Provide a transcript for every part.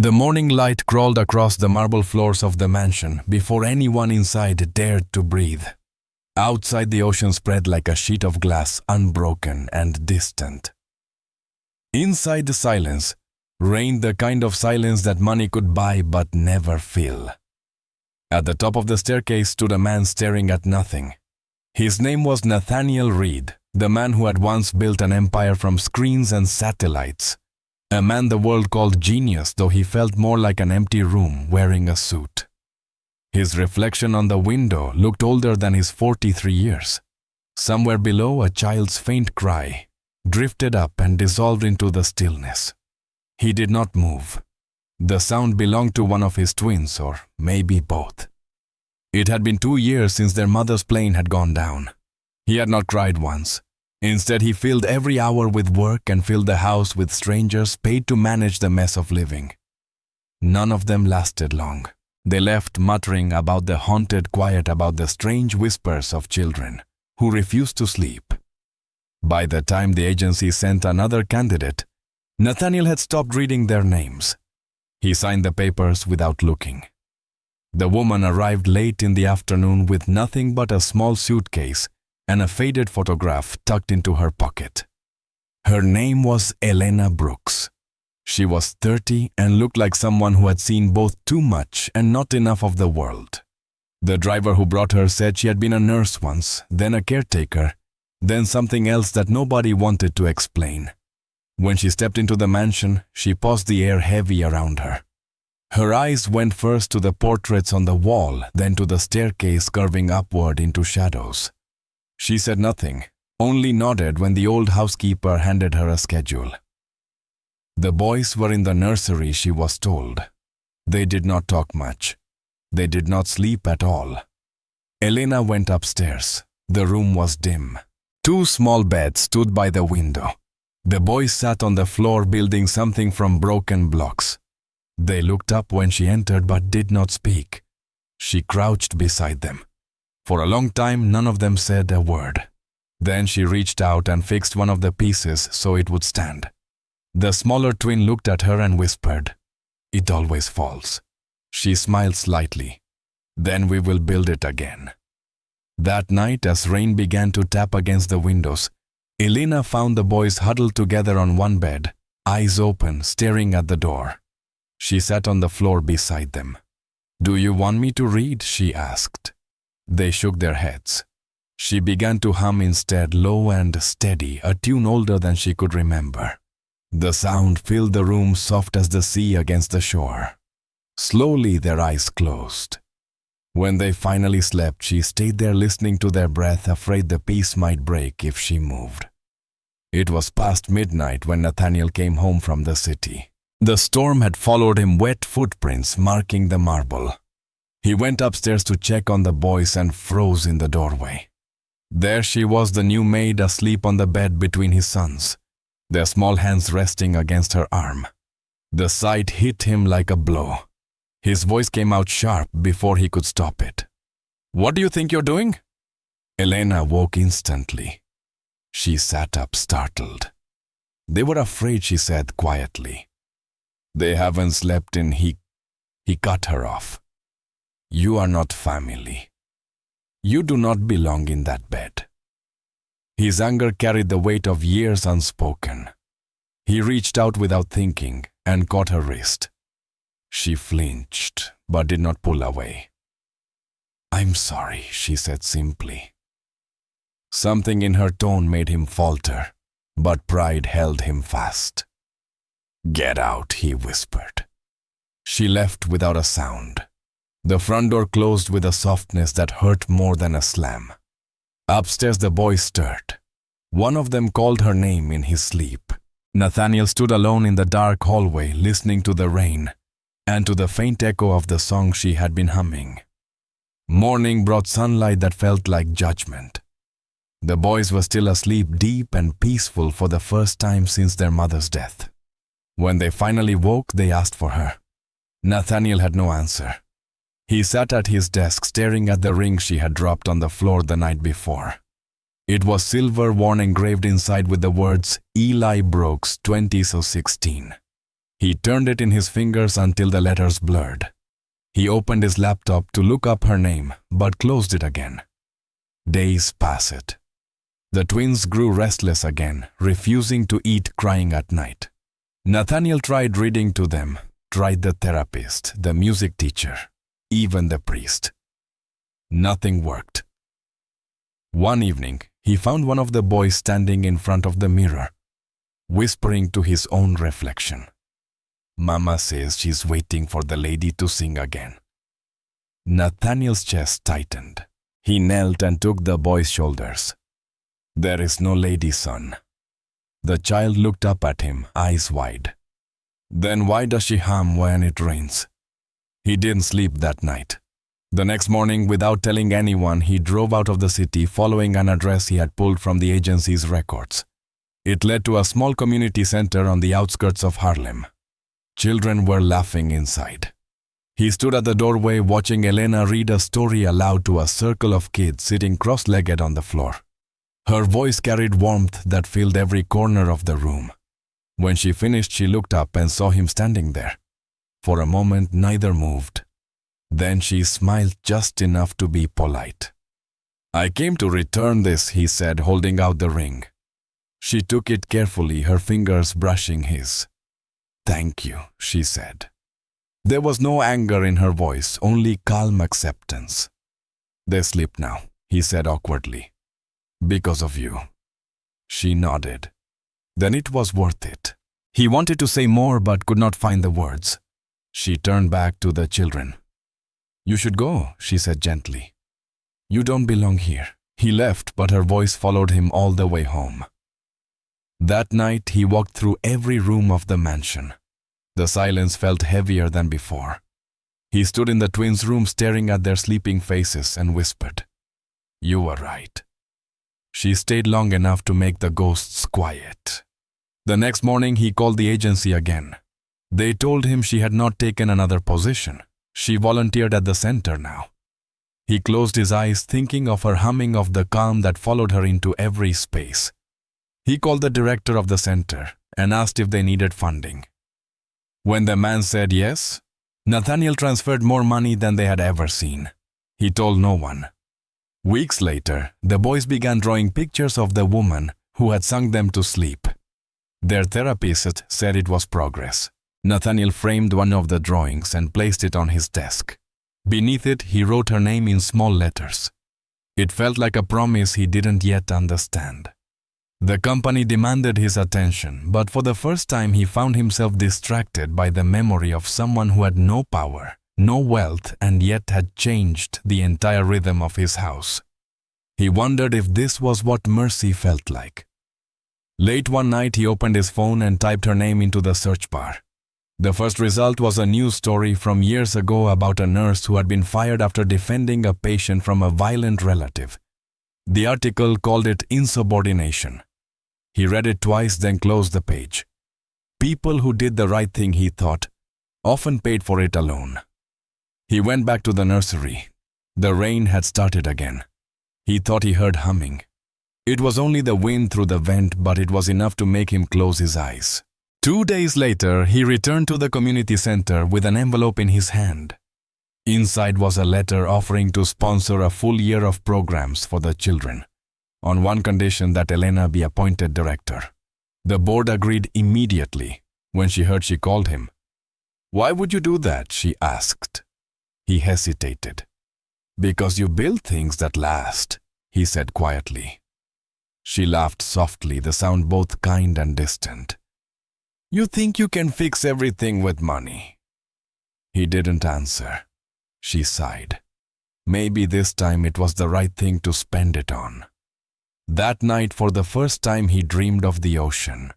The morning light crawled across the marble floors of the mansion before anyone inside dared to breathe. Outside, the ocean spread like a sheet of glass, unbroken and distant. Inside, the silence reigned, the kind of silence that money could buy but never fill. At the top of the staircase stood a man staring at nothing. His name was Nathaniel Reed, the man who had once built an empire from screens and satellites. A man the world called genius, though he felt more like an empty room wearing a suit. His reflection on the window looked older than his 43 years. Somewhere below, a child's faint cry drifted up and dissolved into the stillness. He did not move. The sound belonged to one of his twins, or maybe both. It had been 2 years since their mother's plane had gone down. He had not cried once. Instead, he filled every hour with work and filled the house with strangers paid to manage the mess of living. None of them lasted long. They left muttering about the haunted quiet, about the strange whispers of children who refused to sleep. By the time the agency sent another candidate, Nathaniel had stopped reading their names. He signed the papers without looking. The woman arrived late in the afternoon with nothing but a small suitcase and a faded photograph tucked into her pocket. Her name was Elena Brooks. She was 30 and looked like someone who had seen both too much and not enough of the world. The driver who brought her said she had been a nurse once, then a caretaker, then something else that nobody wanted to explain. When she stepped into the mansion, she paused, the air heavy around her. Her eyes went first to the portraits on the wall, then to the staircase curving upward into shadows. She said nothing, only nodded when the old housekeeper handed her a schedule. The boys were in the nursery, she was told. They did not talk much. They did not sleep at all. Elena went upstairs. The room was dim. 2 small beds stood by the window. The boys sat on the floor building something from broken blocks. They looked up when she entered but did not speak. She crouched beside them. For a long time, none of them said a word. Then she reached out and fixed one of the pieces so it would stand. The smaller twin looked at her and whispered, "It always falls." She smiled slightly. "Then we will build it again." That night, as rain began to tap against the windows, Elena found the boys huddled together on one bed, eyes open, staring at the door. She sat on the floor beside them. "Do you want me to read?" she asked. They shook their heads. She began to hum instead, low and steady, a tune older than she could remember. The sound filled the room, soft as the sea against the shore. Slowly their eyes closed. When they finally slept, she stayed there listening to their breath, afraid the peace might break if she moved. It was past midnight when Nathaniel came home from the city. The storm had followed him, wet footprints marking the marble. He went upstairs to check on the boys and froze in the doorway. There she was, the new maid, asleep on the bed between his sons, their small hands resting against her arm. The sight hit him like a blow. His voice came out sharp before he could stop it. "What do you think you're doing?" Elena woke instantly. She sat up, startled. "They were afraid," she said quietly. "They haven't slept in..." He cut her off. "You are not family. You do not belong in that bed." His anger carried the weight of years unspoken. He reached out without thinking and caught her wrist. She flinched, but did not pull away. "I'm sorry," she said simply. Something in her tone made him falter, but pride held him fast. "Get out," he whispered. She left without a sound. The front door closed with a softness that hurt more than a slam. Upstairs the boys stirred. One of them called her name in his sleep. Nathaniel stood alone in the dark hallway, listening to the rain and to the faint echo of the song she had been humming. Morning brought sunlight that felt like judgment. The boys were still asleep, deep and peaceful for the first time since their mother's death. When they finally woke, they asked for her. Nathaniel had no answer. He sat at his desk, staring at the ring she had dropped on the floor the night before. It was silver, worn, engraved inside with the words, "Eli Brooks, 20 so 16. He turned it in his fingers until the letters blurred. He opened his laptop to look up her name, but closed it again. Days passed. The twins grew restless again, refusing to eat, crying at night. Nathaniel tried reading to them, tried the therapist, the music teacher, even the priest. Nothing worked. One evening, he found one of the boys standing in front of the mirror, whispering to his own reflection. Mama says she's waiting for the lady to sing again. Nathaniel's chest tightened. He knelt and took the boy's shoulders. There is no lady, son. The child looked up at him, eyes wide. Then why does she hum when it rains? He didn't sleep that night. The next morning, without telling anyone, he drove out of the city following an address he had pulled from the agency's records. It led to a small community center on the outskirts of Harlem. Children were laughing inside. He stood at the doorway watching Elena read a story aloud to a circle of kids sitting cross-legged on the floor. Her voice carried warmth that filled every corner of the room. When she finished, she looked up and saw him standing there. For a moment, neither moved. Then she smiled just enough to be polite. I came to return this, he said, holding out the ring. She took it carefully, her fingers brushing his. Thank you, she said. There was no anger in her voice, only calm acceptance. They sleep now, he said awkwardly. Because of you. She nodded. Then it was worth it. He wanted to say more but could not find the words. She turned back to the children. You should go, she said gently. You don't belong here. He left, but her voice followed him all the way home. That night, he walked through every room of the mansion. The silence felt heavier than before. He stood in the twins' room staring at their sleeping faces and whispered, You were right. She stayed long enough to make the ghosts quiet. The next morning, he called the agency again. They told him she had not taken another position. She volunteered at the center now. He closed his eyes, thinking of her humming of the calm that followed her into every space. He called the director of the center and asked if they needed funding. When the man said yes, Nathaniel transferred more money than they had ever seen. He told no one. Weeks later, the boys began drawing pictures of the woman who had sung them to sleep. Their therapist said it was progress. Nathaniel framed one of the drawings and placed it on his desk. Beneath it, he wrote her name in small letters. It felt like a promise he didn't yet understand. The company demanded his attention, but for the first time he found himself distracted by the memory of someone who had no power, no wealth, and yet had changed the entire rhythm of his house. He wondered if this was what mercy felt like. Late one night, he opened his phone and typed her name into the search bar. The first result was a news story from years ago about a nurse who had been fired after defending a patient from a violent relative. The article called it insubordination. He read it twice, then closed the page. People who did the right thing, he thought, often paid for it alone. He went back to the nursery. The rain had started again. He thought he heard humming. It was only the wind through the vent, but it was enough to make him close his eyes. 2 days later, he returned to the community center with an envelope in his hand. Inside was a letter offering to sponsor a full year of programs for the children, on one condition that Elena be appointed director. The board agreed immediately when she heard she called him. Why would you do that? She asked. He hesitated. Because you build things that last, he said quietly. She laughed softly, the sound both kind and distant. You think you can fix everything with money? He didn't answer. She sighed. Maybe this time it was the right thing to spend it on. That night, for the first time, he dreamed of the ocean.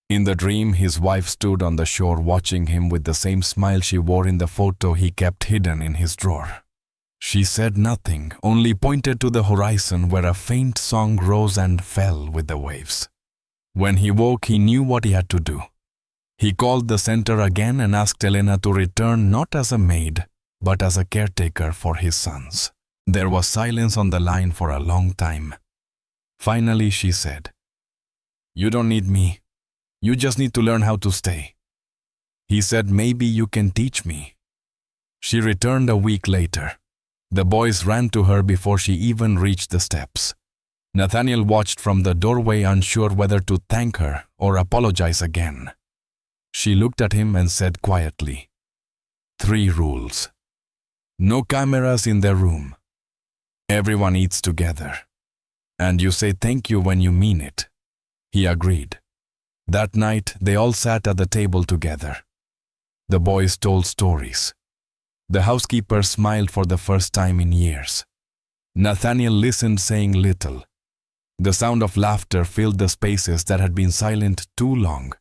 In the dream, his wife stood on the shore watching him with the same smile she wore in the photo he kept hidden in his drawer. She said nothing, only pointed to the horizon where a faint song rose and fell with the waves. When he woke, he knew what he had to do. He called the center again and asked Elena to return not as a maid, but as a caretaker for his sons. There was silence on the line for a long time. Finally, she said, You don't need me. You just need to learn how to stay. He said, maybe you can teach me. She returned a week later. The boys ran to her before she even reached the steps. Nathaniel watched from the doorway, unsure whether to thank her or apologize again. She looked at him and said quietly, 3 rules. No cameras in their room. Everyone eats together. And you say thank you when you mean it. He agreed. That night, they all sat at the table together. The boys told stories. The housekeeper smiled for the first time in years. Nathaniel listened, saying little. The sound of laughter filled the spaces that had been silent too long.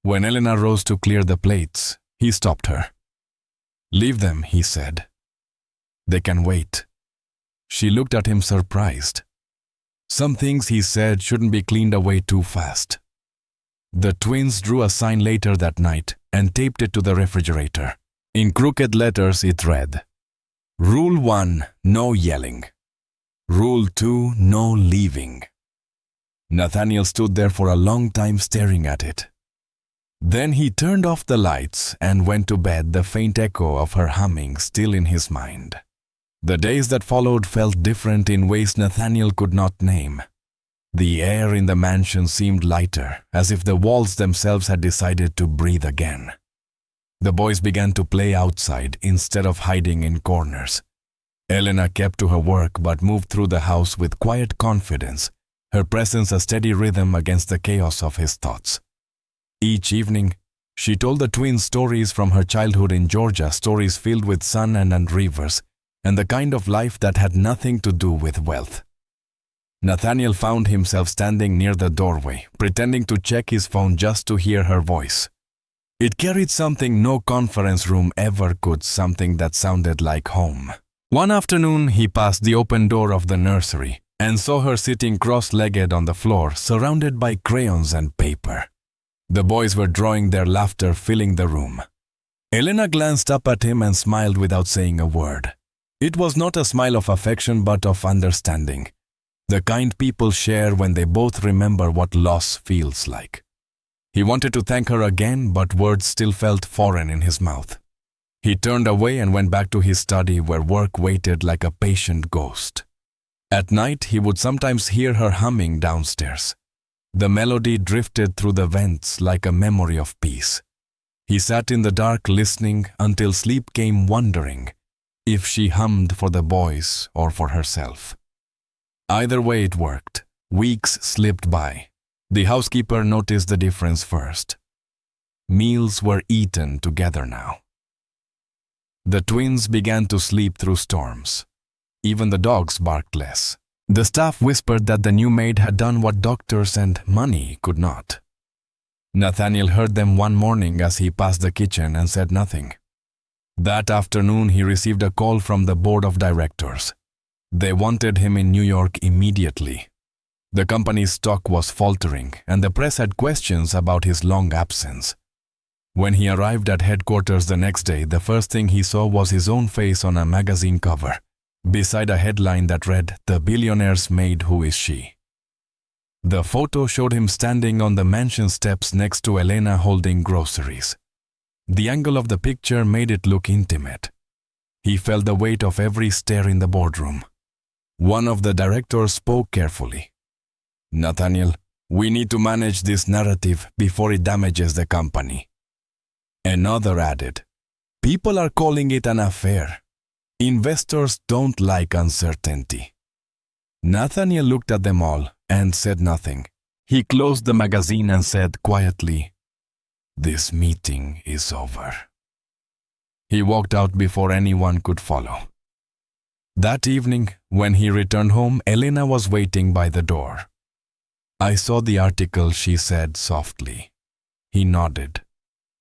When Elena rose to clear the plates, he stopped her. Leave them, he said. They can wait. She looked at him surprised. Some things he said shouldn't be cleaned away too fast. The twins drew a sign later that night and taped it to the refrigerator. In crooked letters it read, Rule 1, no yelling. Rule 2, no leaving. Nathaniel stood there for a long time staring at it. Then he turned off the lights and went to bed, the faint echo of her humming still in his mind. The days that followed felt different in ways Nathaniel could not name. The air in the mansion seemed lighter, as if the walls themselves had decided to breathe again. The boys began to play outside instead of hiding in corners. Elena kept to her work but moved through the house with quiet confidence, her presence a steady rhythm against the chaos of his thoughts. Each evening, she told the twins stories from her childhood in Georgia, stories filled with sun and rivers, and the kind of life that had nothing to do with wealth. Nathaniel found himself standing near the doorway, pretending to check his phone just to hear her voice. It carried something no conference room ever could, something that sounded like home. One afternoon, he passed the open door of the nursery and saw her sitting cross-legged on the floor, surrounded by crayons and paper. The boys were drawing, their laughter filling the room. Elena glanced up at him and smiled without saying a word. It was not a smile of affection but of understanding, the kind people share when they both remember what loss feels like. He wanted to thank her again, but words still felt foreign in his mouth. He turned away and went back to his study, where work waited like a patient ghost. At night, he would sometimes hear her humming downstairs. The melody drifted through the vents like a memory of peace. He sat in the dark listening until sleep came, wondering if she hummed for the boys or for herself. Either way it worked. Weeks slipped by. The housekeeper noticed the difference first. Meals were eaten together now. The twins began to sleep through storms. Even the dogs barked less. The staff whispered that the new maid had done what doctors and money could not. Nathaniel heard them one morning as he passed the kitchen and said nothing. That afternoon he received a call from the board of directors. They wanted him in New York immediately. The company's stock was faltering, and the press had questions about his long absence. When he arrived at headquarters the next day, the first thing he saw was his own face on a magazine cover, beside a headline that read, "The billionaire's maid, who is she?" The photo showed him standing on the mansion steps next to Elena holding groceries. The angle of the picture made it look intimate. He felt the weight of every stare in the boardroom. One of the directors spoke carefully. "Nathaniel, we need to manage this narrative before it damages the company." Another added, "People are calling it an affair. Investors don't like uncertainty." Nathaniel looked at them all and said nothing. He closed the magazine and said quietly, "This meeting is over." He walked out before anyone could follow. That evening, when he returned home, Elena was waiting by the door. "I saw the article," she said softly. He nodded.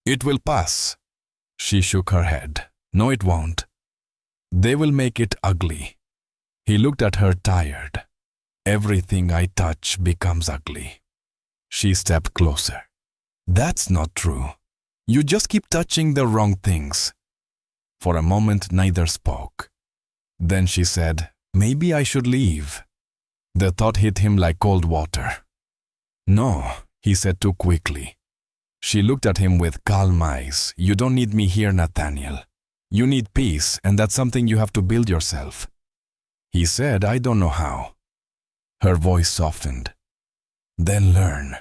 "It will pass." She shook her head. "No, it won't. They will make it ugly." He looked at her, tired. "Everything I touch becomes ugly." She stepped closer. "That's not true. You just keep touching the wrong things." For a moment, neither spoke. Then she said, "Maybe I should leave." The thought hit him like cold water. "No," he said too quickly. She looked at him with calm eyes. "You don't need me here, Nathaniel. You need peace, and that's something you have to build yourself." He said, "I don't know how." Her voice softened. "Then learn."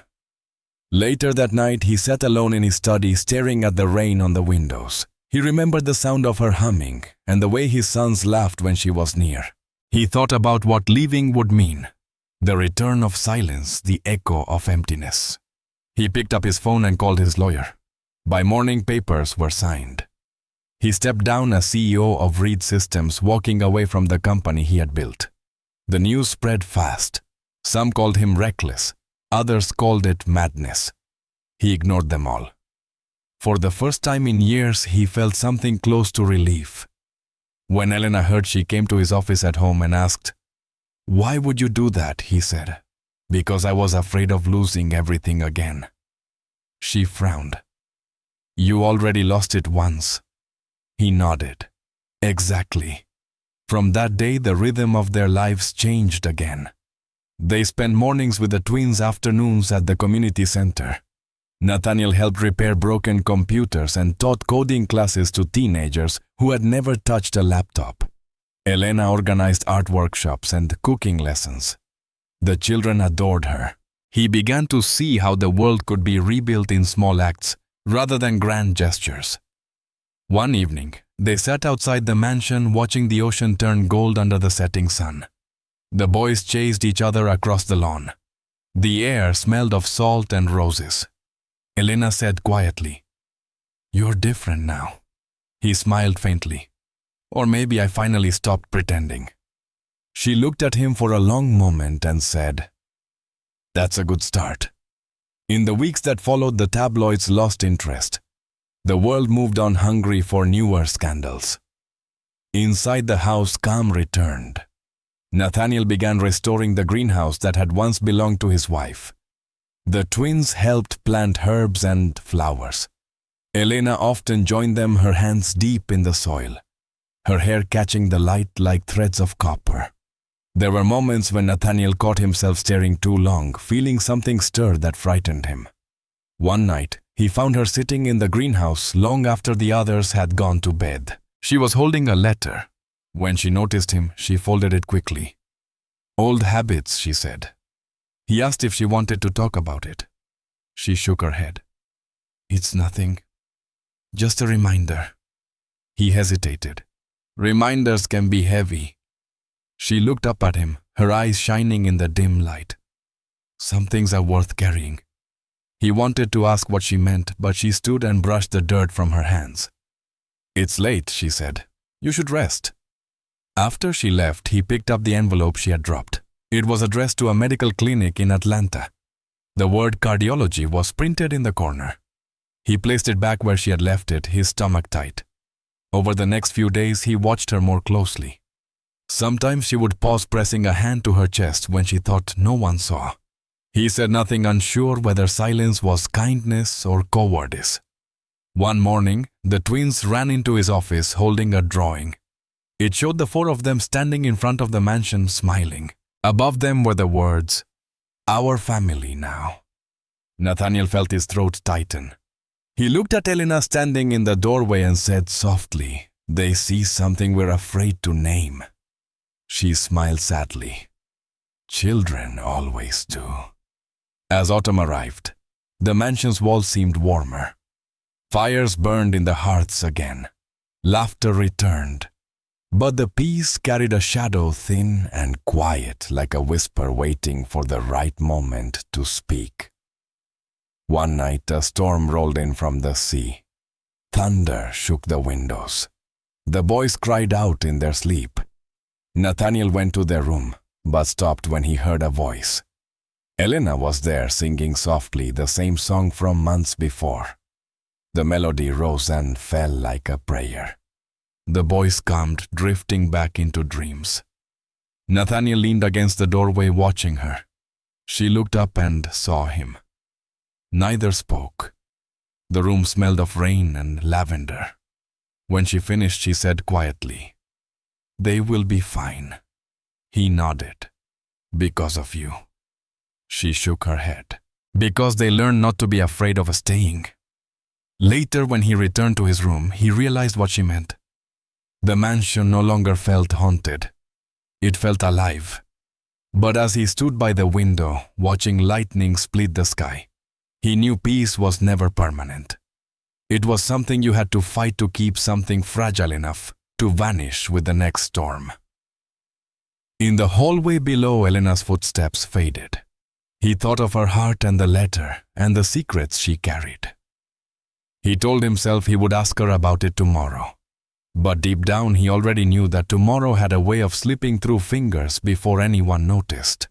Later that night, he sat alone in his study, staring at the rain on the windows. He remembered the sound of her humming and the way his sons laughed when she was near. He thought about what leaving would mean. The return of silence, the echo of emptiness. He picked up his phone and called his lawyer. By morning, papers were signed. He stepped down as CEO of Reed Systems, walking away from the company he had built. The news spread fast. Some called him reckless. Others called it madness. He ignored them all. For the first time in years, he felt something close to relief. When Elena heard, she came to his office at home and asked, "Why would you do that?" he said. "Because I was afraid of losing everything again." She frowned. "You already lost it once." He nodded. "Exactly." From that day, the rhythm of their lives changed again. They spent mornings with the twins, afternoons at the community center. Nathaniel helped repair broken computers and taught coding classes to teenagers who had never touched a laptop. Elena organized art workshops and cooking lessons. The children adored her. He began to see how the world could be rebuilt in small acts rather than grand gestures. One evening, they sat outside the mansion watching the ocean turn gold under the setting sun. The boys chased each other across the lawn. The air smelled of salt and roses. Elena said quietly, "You're different now." He smiled faintly. "Or maybe I finally stopped pretending." She looked at him for a long moment and said, "That's a good start." In the weeks that followed, the tabloids lost interest. The world moved on, hungry for newer scandals. Inside the house, calm returned. Nathaniel began restoring the greenhouse that had once belonged to his wife. The twins helped plant herbs and flowers. Elena often joined them, her hands deep in the soil, her hair catching the light like threads of copper. There were moments when Nathaniel caught himself staring too long, feeling something stir that frightened him. One night, he found her sitting in the greenhouse long after the others had gone to bed. She was holding a letter. When she noticed him, she folded it quickly. "Old habits," she said. He asked if she wanted to talk about it. She shook her head. "It's nothing. Just a reminder." He hesitated. "Reminders can be heavy." She looked up at him, her eyes shining in the dim light. "Some things are worth carrying." He wanted to ask what she meant, but she stood and brushed the dirt from her hands. "It's late," she said. "You should rest." After she left, he picked up the envelope she had dropped. It was addressed to a medical clinic in Atlanta. The word cardiology was printed in the corner. He placed it back where she had left it, his stomach tight. Over the next few days, he watched her more closely. Sometimes she would pause, pressing a hand to her chest when she thought no one saw. He said nothing, unsure whether silence was kindness or cowardice. One morning, the twins ran into his office holding a drawing. It showed the four of them standing in front of the mansion, smiling. Above them were the words, "Our family now." Nathaniel felt his throat tighten. He looked at Elena standing in the doorway and said softly, "They see something we're afraid to name." She smiled sadly. "Children always do." As autumn arrived, the mansion's walls seemed warmer. Fires burned in the hearths again. Laughter returned. But the peace carried a shadow, thin and quiet, like a whisper waiting for the right moment to speak. One night, a storm rolled in from the sea. Thunder shook the windows. The boys cried out in their sleep. Nathaniel went to their room, but stopped when he heard a voice. Elena was there, singing softly the same song from months before. The melody rose and fell like a prayer. The boys calmed, drifting back into dreams. Nathaniel leaned against the doorway, watching her. She looked up and saw him. Neither spoke. The room smelled of rain and lavender. When she finished, she said quietly, "They will be fine." He nodded. "Because of you." She shook her head. "Because they learned not to be afraid of staying." Later, when he returned to his room, he realized what she meant. The mansion no longer felt haunted. It felt alive. But as he stood by the window, watching lightning split the sky, he knew peace was never permanent. It was something you had to fight to keep, something fragile enough to vanish with the next storm. In the hallway below, Elena's footsteps faded. He thought of her heart and the letter and the secrets she carried. He told himself he would ask her about it tomorrow. But deep down he already knew that tomorrow had a way of slipping through fingers before anyone noticed.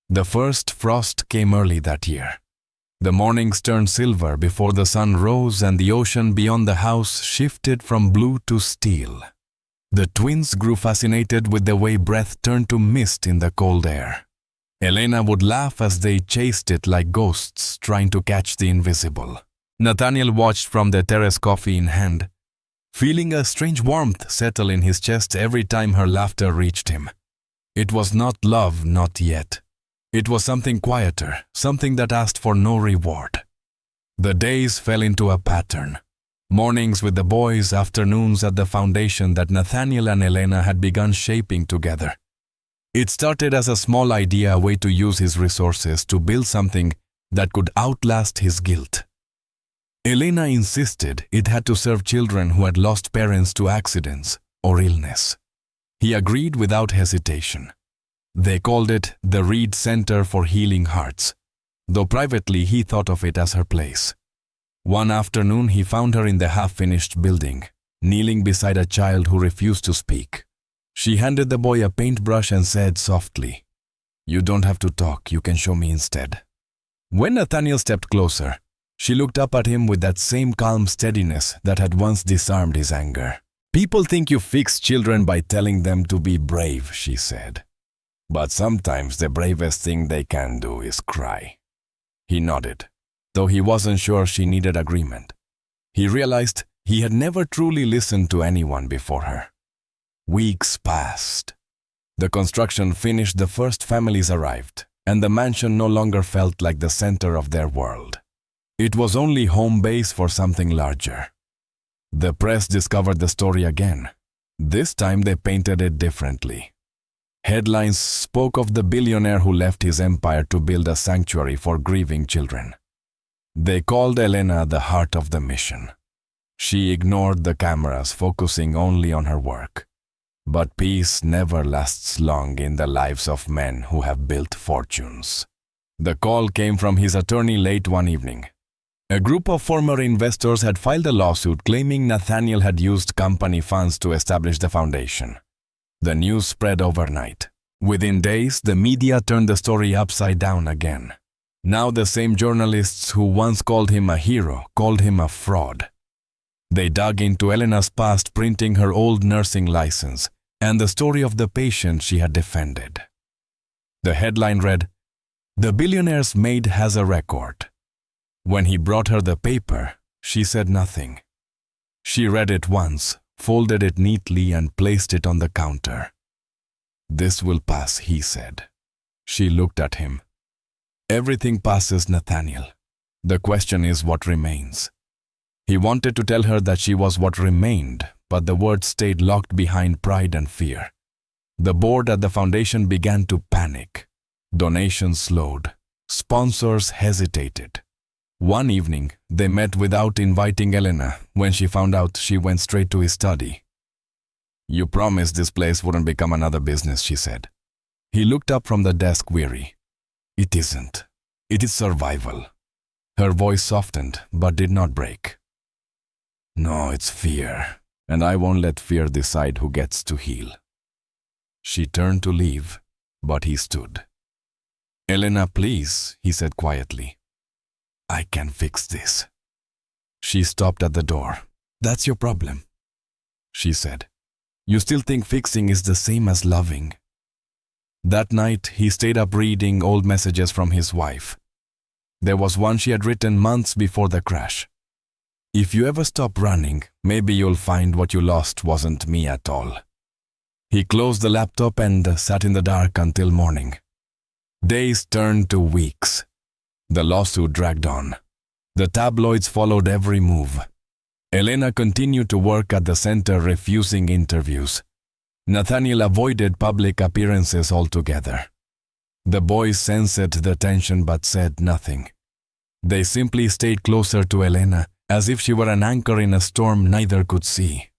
The first frost came early that year. The mornings turned silver before the sun rose, and the ocean beyond the house shifted from blue to steel. The twins grew fascinated with the way breath turned to mist in the cold air. Elena would laugh as they chased it like ghosts trying to catch the invisible. Nathaniel watched from the terrace, coffee in hand, feeling a strange warmth settle in his chest every time her laughter reached him. It was not love, not yet. It was something quieter, something that asked for no reward. The days fell into a pattern. Mornings with the boys, afternoons at the foundation that Nathaniel and Elena had begun shaping together. It started as a small idea, a way to use his resources to build something that could outlast his guilt. Elena insisted it had to serve children who had lost parents to accidents or illness. He agreed without hesitation. They called it the Reed Center for Healing Hearts, though privately he thought of it as her place. One afternoon he found her in the half-finished building, kneeling beside a child who refused to speak. She handed the boy a paintbrush and said softly, "You don't have to talk, you can show me instead." When Nathaniel stepped closer, she looked up at him with that same calm steadiness that had once disarmed his anger. "People think you fix children by telling them to be brave," she said. "But sometimes the bravest thing they can do is cry." He nodded, though he wasn't sure she needed agreement. He realized he had never truly listened to anyone before her. Weeks passed. The construction finished, the first families arrived, and the mansion no longer felt like the center of their world. It was only home base for something larger. The press discovered the story again. This time they painted it differently. Headlines spoke of the billionaire who left his empire to build a sanctuary for grieving children. They called Elena the heart of the mission. She ignored the cameras, focusing only on her work. But peace never lasts long in the lives of men who have built fortunes. The call came from his attorney late one evening. A group of former investors had filed a lawsuit claiming Nathaniel had used company funds to establish the foundation. The news spread overnight. Within days, the media turned the story upside down again. Now the same journalists who once called him a hero called him a fraud. They dug into Elena's past, printing her old nursing license and the story of the patient she had defended. The headline read, "The billionaire's maid has a record." When he brought her the paper, she said nothing. She read it once, folded it neatly and placed it on the counter. "This will pass," he said. She looked at him. "Everything passes, Nathaniel. The question is what remains." He wanted to tell her that she was what remained, but the words stayed locked behind pride and fear. The board at the foundation began to panic. Donations slowed. Sponsors hesitated. One evening, they met without inviting Elena. When she found out, she went straight to his study. "You promised this place wouldn't become another business," she said. He looked up from the desk, weary. "It isn't. It is survival." Her voice softened, but did not break. "No, it's fear, and I won't let fear decide who gets to heal." She turned to leave, but he stood. "Elena, please," he said quietly. "I can fix this." She stopped at the door. "That's your problem," she said. "You still think fixing is the same as loving." That night, he stayed up reading old messages from his wife. There was one she had written months before the crash. "If you ever stop running, maybe you'll find what you lost wasn't me at all." He closed the laptop and sat in the dark until morning. Days turned to weeks. The lawsuit dragged on. The tabloids followed every move. Elena continued to work at the center, refusing interviews. Nathaniel avoided public appearances altogether. The boys sensed the tension but said nothing. They simply stayed closer to Elena, as if she were an anchor in a storm neither could see.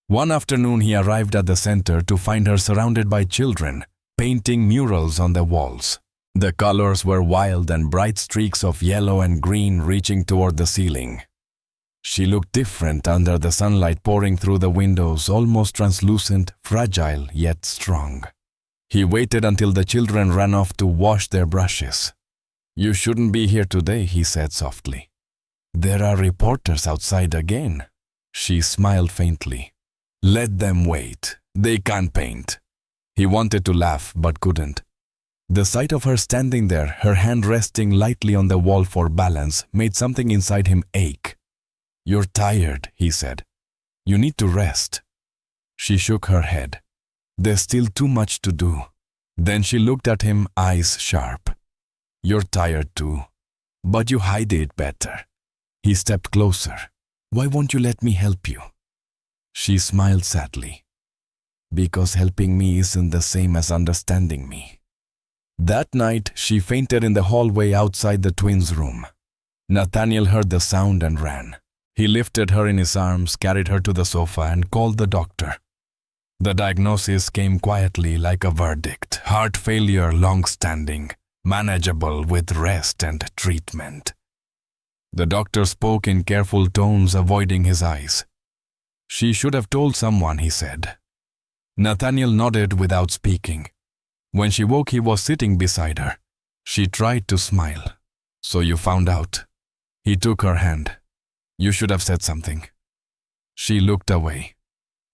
One afternoon he arrived at the center to find her surrounded by children, painting murals on the walls. The colors were wild and bright streaks of yellow and green reaching toward the ceiling. She looked different under the sunlight pouring through the windows, almost translucent, fragile yet strong. He waited until the children ran off to wash their brushes. "You shouldn't be here today," he said softly. "There are reporters outside again." She smiled faintly. "Let them wait. They can't paint." He wanted to laugh but couldn't. The sight of her standing there, her hand resting lightly on the wall for balance, made something inside him ache. "You're tired," he said. "You need to rest." She shook her head. "There's still too much to do." Then she looked at him, eyes sharp. "You're tired too, but you hide it better." He stepped closer. "Why won't you let me help you?" She smiled sadly. "Because helping me isn't the same as understanding me." That night, she fainted in the hallway outside the twins' room. Nathaniel heard the sound and ran. He lifted her in his arms, carried her to the sofa, and called the doctor. The diagnosis came quietly like a verdict. Heart failure, long-standing, manageable with rest and treatment. The doctor spoke in careful tones, avoiding his eyes. "She should have told someone," he said. Nathaniel nodded without speaking. When she woke, he was sitting beside her. She tried to smile. "So you found out?" He took her hand. "You should have said something." She looked away.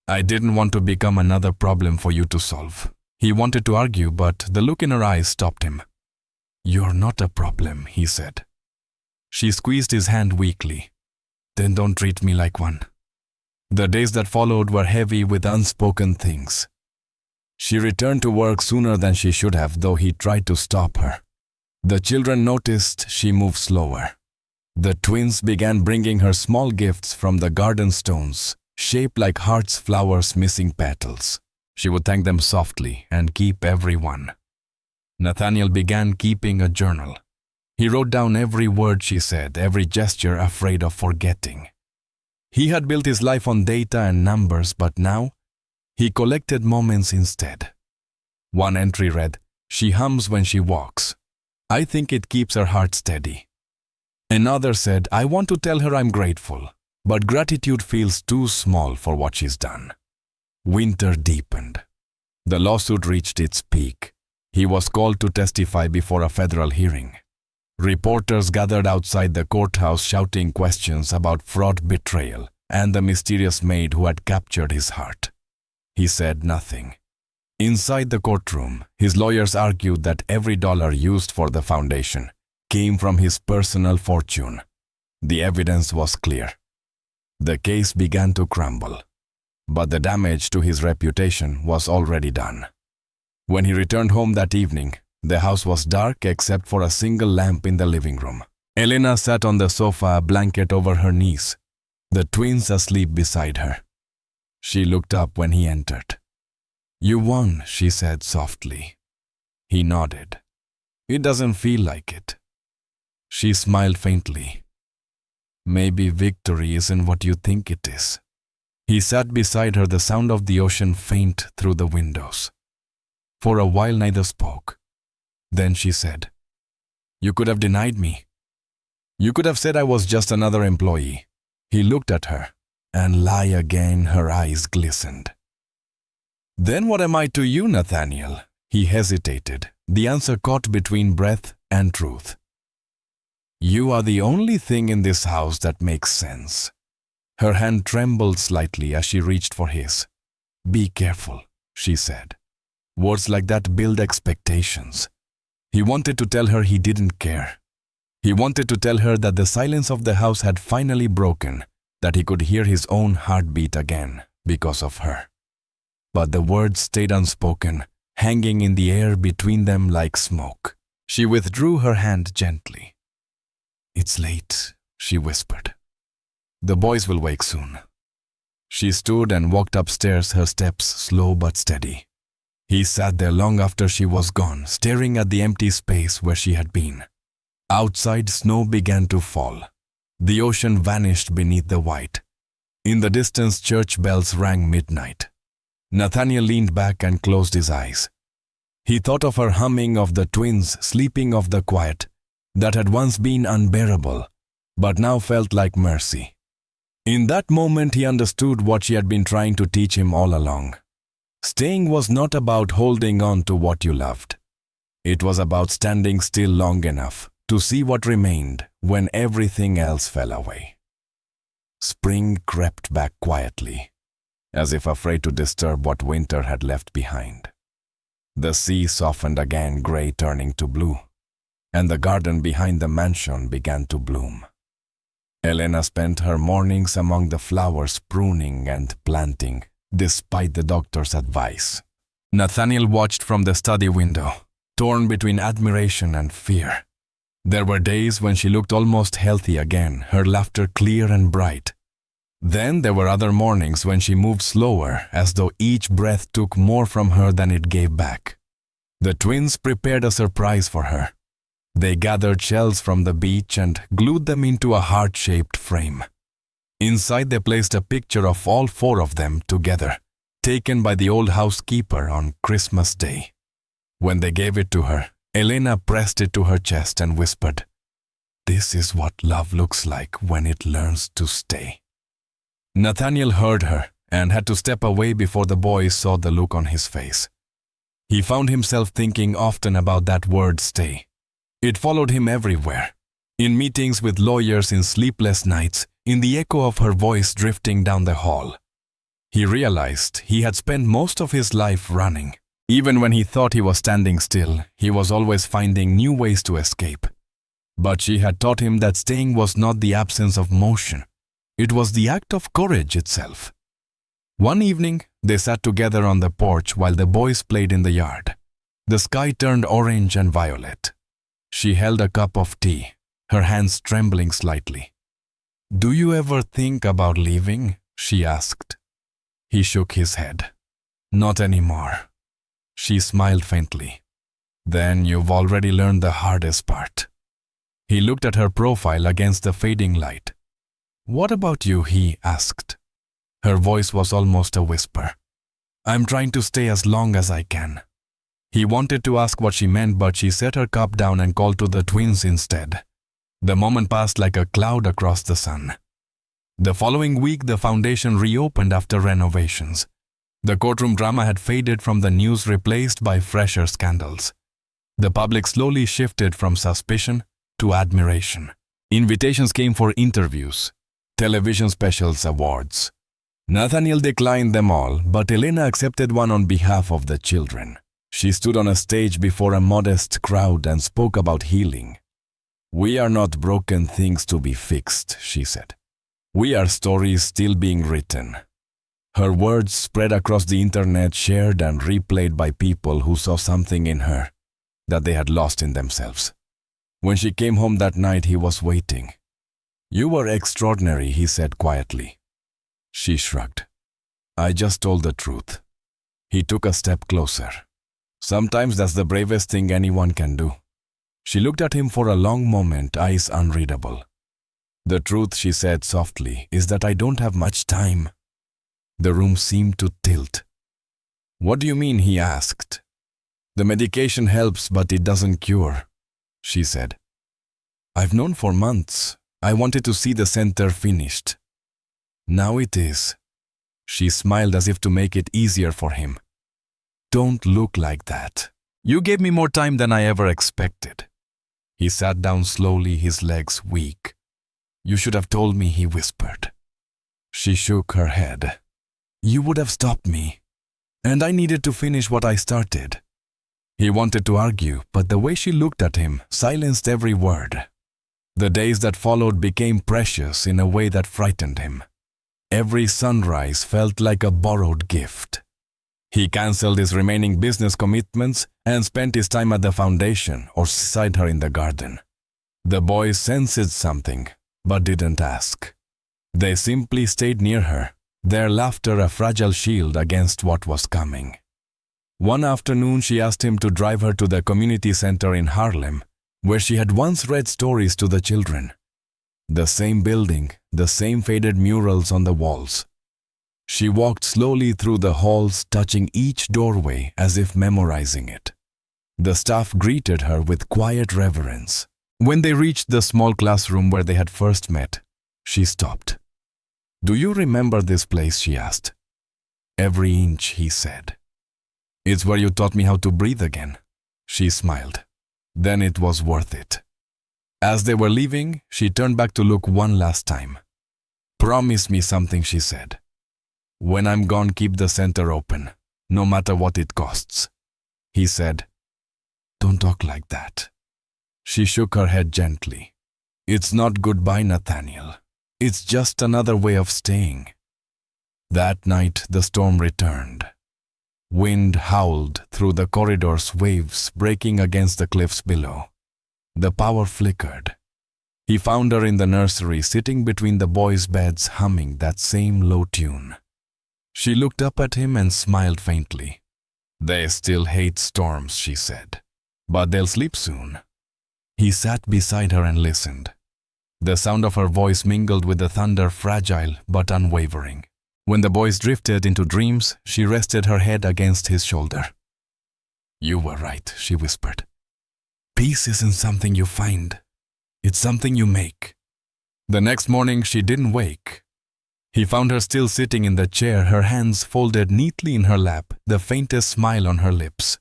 "I didn't want to become another problem for you to solve." He wanted to argue, but the look in her eyes stopped him. "You're not a problem," he said. She squeezed his hand weakly. "Then don't treat me like one." The days that followed were heavy with unspoken things. She returned to work sooner than she should have, though he tried to stop her. The children noticed she moved slower. The twins began bringing her small gifts from the garden stones, shaped like hearts, flowers missing petals. She would thank them softly and keep every one. Nathaniel began keeping a journal. He wrote down every word she said, every gesture, afraid of forgetting. He had built his life on data and numbers, but now he collected moments instead. One entry read, "She hums when she walks. I think it keeps her heart steady." Another said, "I want to tell her I'm grateful, but gratitude feels too small for what she's done." Winter deepened. The lawsuit reached its peak. He was called to testify before a federal hearing. Reporters gathered outside the courthouse shouting questions about fraud, betrayal, and the mysterious maid who had captured his heart. He said nothing. Inside the courtroom, his lawyers argued that every dollar used for the foundation came from his personal fortune. The evidence was clear. The case began to crumble, but the damage to his reputation was already done. When he returned home that evening, the house was dark except for a single lamp in the living room. Elena sat on the sofa, a blanket over her knees, the twins asleep beside her. She looked up when he entered. "You won," she said softly. He nodded. "It doesn't feel like it." She smiled faintly. "Maybe victory isn't what you think it is." He sat beside her, the sound of the ocean faint through the windows. For a while neither spoke. Then she said, "You could have denied me. You could have said I was just another employee." He looked at her, and lie again, her eyes glistened. "Then what am I to you, Nathaniel?" He hesitated, the answer caught between breath and truth. "You are the only thing in this house that makes sense." Her hand trembled slightly as she reached for his. "Be careful," she said. Words like that build expectations. He wanted to tell her he didn't care. He wanted to tell her that the silence of the house had finally broken, that he could hear his own heartbeat again because of her. But the words stayed unspoken, hanging in the air between them like smoke. She withdrew her hand gently. "It's late," she whispered. "The boys will wake soon." She stood and walked upstairs, her steps slow but steady. He sat there long after she was gone, staring at the empty space where she had been. Outside, snow began to fall. The ocean vanished beneath the white. In the distance, church bells rang midnight. Nathaniel leaned back and closed his eyes. He thought of her humming, of the twins sleeping, of the quiet that had once been unbearable, but now felt like mercy. In that moment, he understood what she had been trying to teach him all along. Staying was not about holding on to what you loved. It was about standing still long enough to see what remained when everything else fell away. Spring crept back quietly, as if afraid to disturb what winter had left behind. The sea softened again, gray turning to blue, and the garden behind the mansion began to bloom. Elena spent her mornings among the flowers, pruning and planting, despite the doctor's advice. Nathaniel watched from the study window, torn between admiration and fear. There were days when she looked almost healthy again, her laughter clear and bright. Then there were other mornings when she moved slower, as though each breath took more from her than it gave back. The twins prepared a surprise for her. They gathered shells from the beach and glued them into a heart-shaped frame. Inside, they placed a picture of all four of them together, taken by the old housekeeper on Christmas Day. When they gave it to her, Elena pressed it to her chest and whispered, "This is what love looks like when it learns to stay." Nathaniel heard her and had to step away before the boys saw the look on his face. He found himself thinking often about that word stay. It followed him everywhere, in meetings with lawyers, in sleepless nights, in the echo of her voice drifting down the hall. He realized he had spent most of his life running. Even when he thought he was standing still, he was always finding new ways to escape. But she had taught him that staying was not the absence of motion. It was the act of courage itself. One evening, they sat together on the porch while the boys played in the yard. The sky turned orange and violet. She held a cup of tea, her hands trembling slightly. "Do you ever think about leaving?" she asked. He shook his head. "Not anymore." She smiled faintly. "Then you've already learned the hardest part." He looked at her profile against the fading light. "What about you?" he asked. Her voice was almost a whisper. "I'm trying to stay as long as I can." He wanted to ask what she meant, but she set her cup down and called to the twins instead. The moment passed like a cloud across the sun. The following week, the foundation reopened after renovations. The courtroom drama had faded from the news, replaced by fresher scandals. The public slowly shifted from suspicion to admiration. Invitations came for interviews, television specials, awards. Nathaniel declined them all, but Elena accepted one on behalf of the children. She stood on a stage before a modest crowd and spoke about healing. "We are not broken things to be fixed," she said. "We are stories still being written." Her words spread across the internet, shared and replayed by people who saw something in her that they had lost in themselves. When she came home that night, he was waiting. "You were extraordinary," he said quietly. She shrugged. "I just told the truth." He took a step closer. "Sometimes that's the bravest thing anyone can do." She looked at him for a long moment, eyes unreadable. "The truth," she said softly, "is that I don't have much time." The room seemed to tilt. "What do you mean?" he asked. "The medication helps, but it doesn't cure," she said. "I've known for months. I wanted to see the center finished. Now it is." She smiled as if to make it easier for him. "Don't look like that. You gave me more time than I ever expected." He sat down slowly, his legs weak. "You should have told me," he whispered. She shook her head. "You would have stopped me, and I needed to finish what I started." He wanted to argue, but the way she looked at him silenced every word. The days that followed became precious in a way that frightened him. Every sunrise felt like a borrowed gift. He canceled his remaining business commitments and spent his time at the foundation or beside her in the garden. The boys sensed something, but didn't ask. They simply stayed near her, their laughter a fragile shield against what was coming. One afternoon she asked him to drive her to the community center in Harlem, where she had once read stories to the children. The same building, the same faded murals on the walls. She walked slowly through the halls, touching each doorway as if memorizing it. The staff greeted her with quiet reverence. When they reached the small classroom where they had first met, she stopped. "Do you remember this place?" she asked. "Every inch," he said. "It's where you taught me how to breathe again." She smiled. "Then it was worth it." As they were leaving, she turned back to look one last time. "Promise me something," she said. "When I'm gone, keep the center open, no matter what it costs." He said, "Don't talk like that." She shook her head gently. "It's not goodbye, Nathaniel. It's just another way of staying." That night, the storm returned. Wind howled through the corridors, waves breaking against the cliffs below. The power flickered. He found her in the nursery, sitting between the boys' beds, humming that same low tune. She looked up at him and smiled faintly. "They still hate storms," she said, "but they'll sleep soon." He sat beside her and listened. The sound of her voice mingled with the thunder, fragile but unwavering. When the boys drifted into dreams, she rested her head against his shoulder. "You were right," she whispered. "Peace isn't something you find. It's something you make." The next morning she didn't wake. He found her still sitting in the chair, her hands folded neatly in her lap, the faintest smile on her lips.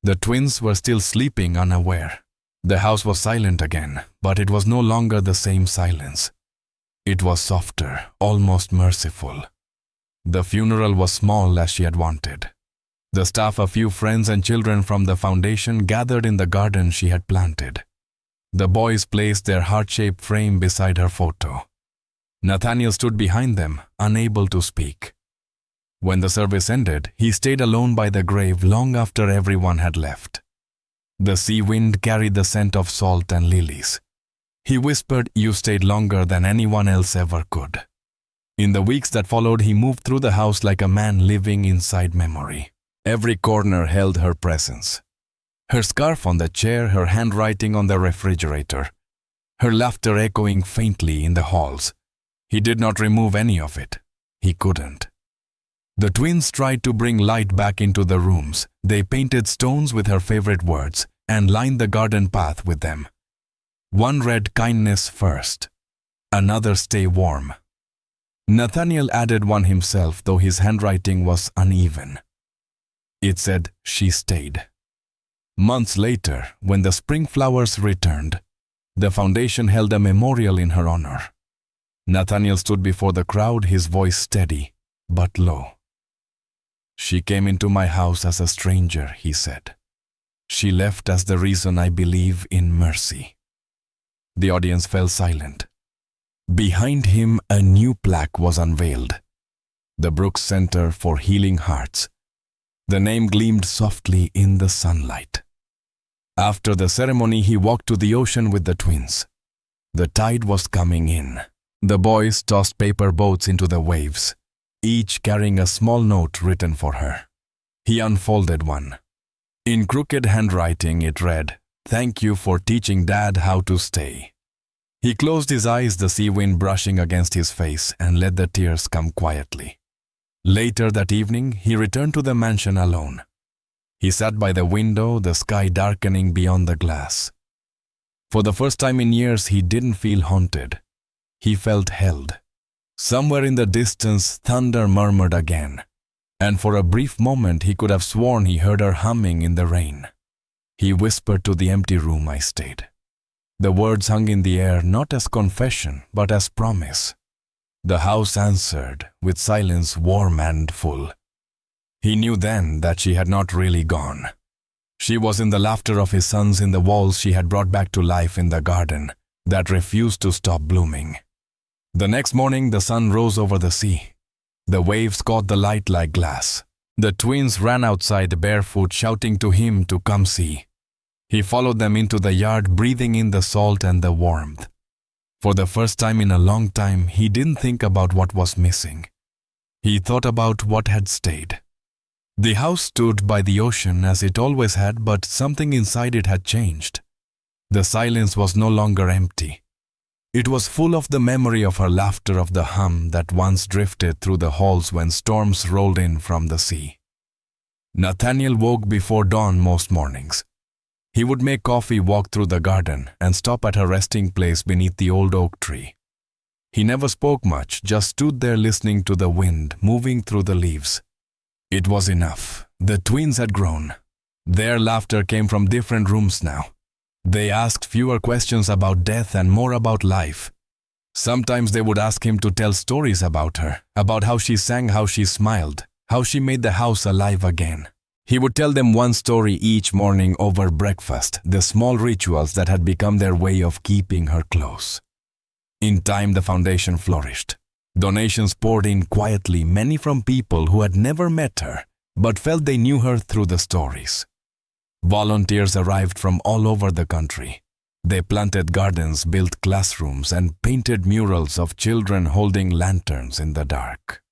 The twins were still sleeping, unaware. The house was silent again, but it was no longer the same silence. It was softer, almost merciful. The funeral was small as she had wanted. The staff, a few friends and children from the foundation, gathered in the garden she had planted. The boys placed their heart-shaped frame beside her photo. Nathaniel stood behind them, unable to speak. When the service ended, he stayed alone by the grave long after everyone had left. The sea wind carried the scent of salt and lilies. He whispered, "You stayed longer than anyone else ever could." In the weeks that followed, he moved through the house like a man living inside memory. Every corner held her presence. Her scarf on the chair, her handwriting on the refrigerator, her laughter echoing faintly in the halls. He did not remove any of it. He couldn't. The twins tried to bring light back into the rooms. They painted stones with her favorite words and lined the garden path with them. One read, "Kindness first." Another, "Stay warm." Nathaniel added one himself, though his handwriting was uneven. It said, "She stayed." Months later, when the spring flowers returned, the foundation held a memorial in her honor. Nathaniel stood before the crowd, his voice steady, but low. "She came into my house as a stranger," he said. "She left as the reason I believe in mercy." The audience fell silent. Behind him, a new plaque was unveiled. The Brooks Center for Healing Hearts. The name gleamed softly in the sunlight. After the ceremony, he walked to the ocean with the twins. The tide was coming in. The boys tossed paper boats into the waves, each carrying a small note written for her. He unfolded one. In crooked handwriting it read, "Thank you for teaching Dad how to stay." He closed his eyes, the sea wind brushing against his face, and let the tears come quietly. Later that evening, he returned to the mansion alone. He sat by the window, the sky darkening beyond the glass. For the first time in years, he didn't feel haunted. He felt held. Somewhere in the distance, thunder murmured again, and for a brief moment he could have sworn he heard her humming in the rain. He whispered to the empty room. "I stayed." The words hung in the air, not as confession, but as promise. The house answered, with silence warm and full. He knew then that she had not really gone. She was in the laughter of his sons, in the walls she had brought back to life, in the garden that refused to stop blooming. The next morning, the sun rose over the sea. The waves caught the light like glass. The twins ran outside barefoot, shouting to him to come see. He followed them into the yard, breathing in the salt and the warmth. For the first time in a long time, he didn't think about what was missing. He thought about what had stayed. The house stood by the ocean as it always had, but something inside it had changed. The silence was no longer empty. It was full of the memory of her laughter, of the hum that once drifted through the halls when storms rolled in from the sea. Nathaniel woke before dawn most mornings. He would make coffee, walk through the garden, and stop at her resting place beneath the old oak tree. He never spoke much, just stood there listening to the wind moving through the leaves. It was enough. The twins had grown. Their laughter came from different rooms now. They asked fewer questions about death and more about life. Sometimes they would ask him to tell stories about her, about how she sang, how she smiled, how she made the house alive again. He would tell them one story each morning over breakfast, the small rituals that had become their way of keeping her close. In time, the foundation flourished. Donations poured in quietly, many from people who had never met her, but felt they knew her through the stories. Volunteers arrived from all over the country. They planted gardens, built classrooms, and painted murals of children holding lanterns in the dark.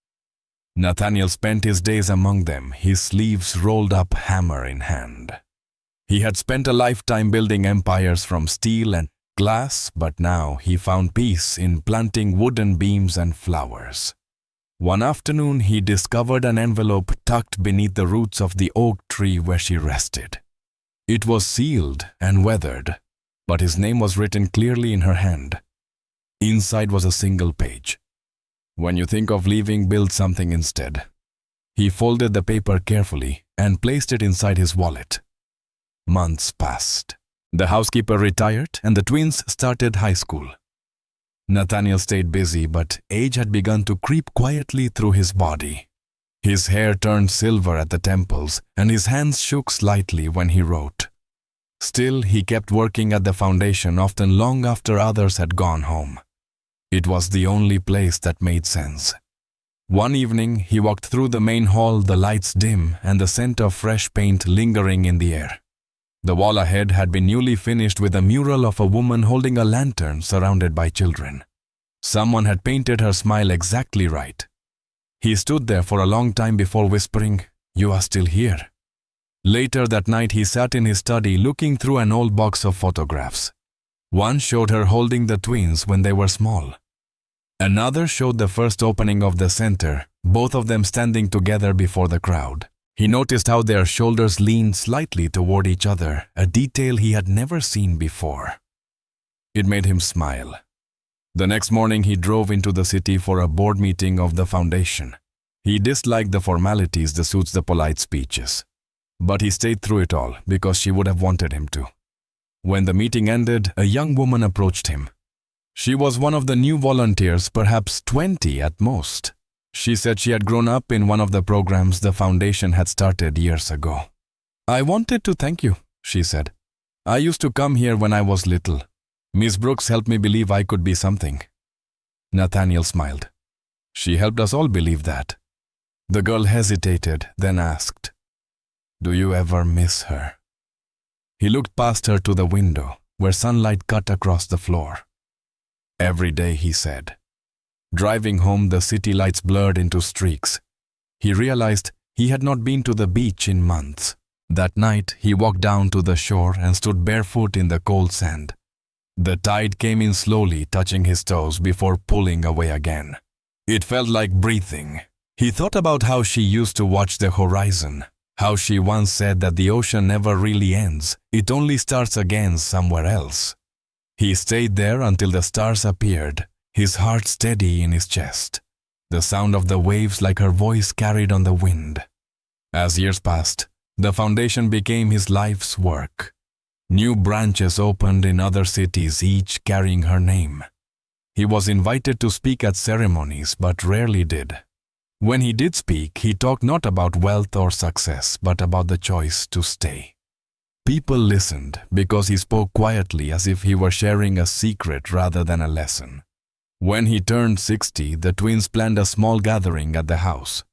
Nathaniel spent his days among them, his sleeves rolled up, hammer in hand. He had spent a lifetime building empires from steel and glass, but now he found peace in planting wooden beams and flowers. One afternoon, he discovered an envelope tucked beneath the roots of the oak tree where she rested. It was sealed and weathered, but his name was written clearly in her hand. Inside was a single page. When you think of leaving, build something instead. He folded the paper carefully and placed it inside his wallet. Months passed. The housekeeper retired and the twins started high school. Nathaniel stayed busy, but age had begun to creep quietly through his body. His hair turned silver at the temples, and his hands shook slightly when he wrote. Still, he kept working at the foundation, often long after others had gone home. It was the only place that made sense. One evening, he walked through the main hall, the lights dim and the scent of fresh paint lingering in the air. The wall ahead had been newly finished with a mural of a woman holding a lantern surrounded by children. Someone had painted her smile exactly right. He stood there for a long time before whispering, "You are still here." Later that night, he sat in his study looking through an old box of photographs. One showed her holding the twins when they were small. Another showed the first opening of the center, both of them standing together before the crowd. He noticed how their shoulders leaned slightly toward each other, a detail he had never seen before. It made him smile. The next morning, he drove into the city for a board meeting of the foundation. He disliked the formalities, the suits, the polite speeches. But he stayed through it all because she would have wanted him to. When the meeting ended, a young woman approached him. She was one of the new volunteers, perhaps 20 at most. She said she had grown up in one of the programs the foundation had started years ago. "I wanted to thank you," she said. "I used to come here when I was little. Miss Brooks helped me believe I could be something." Nathaniel smiled. "She helped us all believe that." The girl hesitated, then asked, "Do you ever miss her?" He looked past her to the window, where sunlight cut across the floor. "Every day," he said. Driving home, the city lights blurred into streaks. He realized he had not been to the beach in months. That night, he walked down to the shore and stood barefoot in the cold sand. The tide came in slowly, touching his toes before pulling away again. It felt like breathing. He thought about how she used to watch the horizon, how she once said that the ocean never really ends, it only starts again somewhere else. He stayed there until the stars appeared, his heart steady in his chest, the sound of the waves like her voice carried on the wind. As years passed, the foundation became his life's work. New branches opened in other cities, each carrying her name. He was invited to speak at ceremonies, but rarely did. When he did speak, he talked not about wealth or success, but about the choice to stay. People listened because he spoke quietly as if he were sharing a secret rather than a lesson. When he turned 60, the twins planned a small gathering at the house.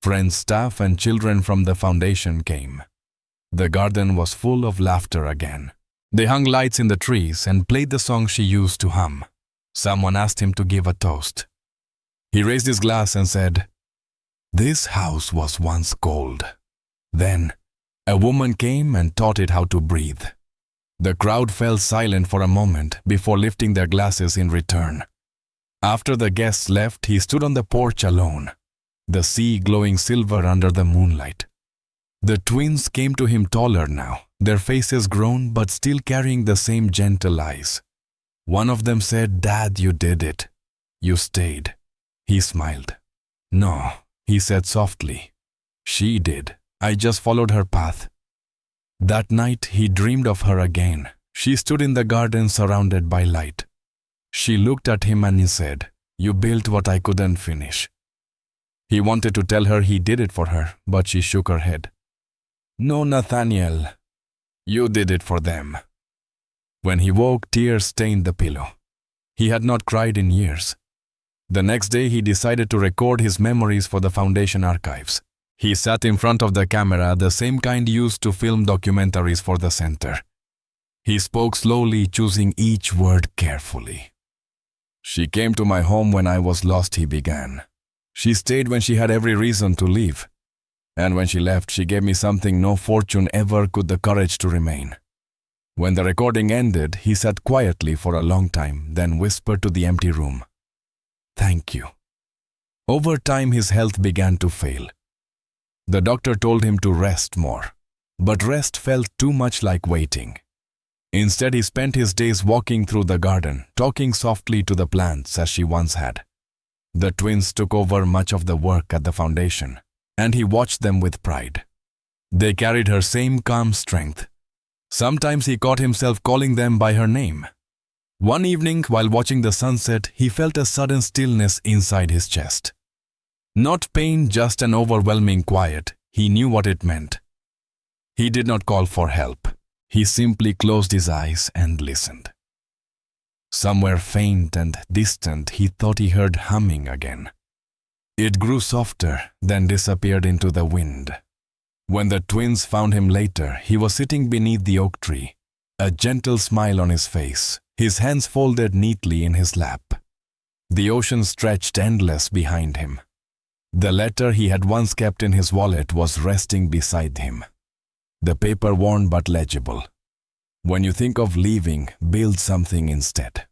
Friends, staff, and children from the foundation came. The garden was full of laughter again. They hung lights in the trees and played the song she used to hum. Someone asked him to give a toast. He raised his glass and said, "This house was once gold. Then, a woman came and taught it how to breathe." The crowd fell silent for a moment before lifting their glasses in return. After the guests left, he stood on the porch alone, the sea glowing silver under the moonlight. The twins came to him taller now, their faces grown but still carrying the same gentle eyes. One of them said, "Dad, you did it. You stayed." He smiled. "No," he said softly. "She did. I just followed her path." That night he dreamed of her again. She stood in the garden surrounded by light. She looked at him and he said, "You built what I couldn't finish." He wanted to tell her he did it for her, but she shook her head. "No, Nathaniel. You did it for them." When he woke, tears stained the pillow. He had not cried in years. The next day he decided to record his memories for the foundation archives. He sat in front of the camera, the same kind used to film documentaries for the center. He spoke slowly, choosing each word carefully. "She came to my home when I was lost," he began. "She stayed when she had every reason to leave. And when she left, she gave me something no fortune ever could, the courage to remain." When the recording ended, he sat quietly for a long time, then whispered to the empty room, "Thank you." Over time, his health began to fail. The doctor told him to rest more, but rest felt too much like waiting. Instead, he spent his days walking through the garden, talking softly to the plants as she once had. The twins took over much of the work at the foundation, and he watched them with pride. They carried her same calm strength. Sometimes he caught himself calling them by her name. One evening, while watching the sunset, he felt a sudden stillness inside his chest. Not pain, just an overwhelming quiet. He knew what it meant. He did not call for help. He simply closed his eyes and listened. Somewhere faint and distant, he thought he heard humming again. It grew softer, then disappeared into the wind. When the twins found him later, he was sitting beneath the oak tree, a gentle smile on his face, his hands folded neatly in his lap. The ocean stretched endless behind him. The letter he had once kept in his wallet was resting beside him. The paper worn but legible. "When you think of leaving, build something instead."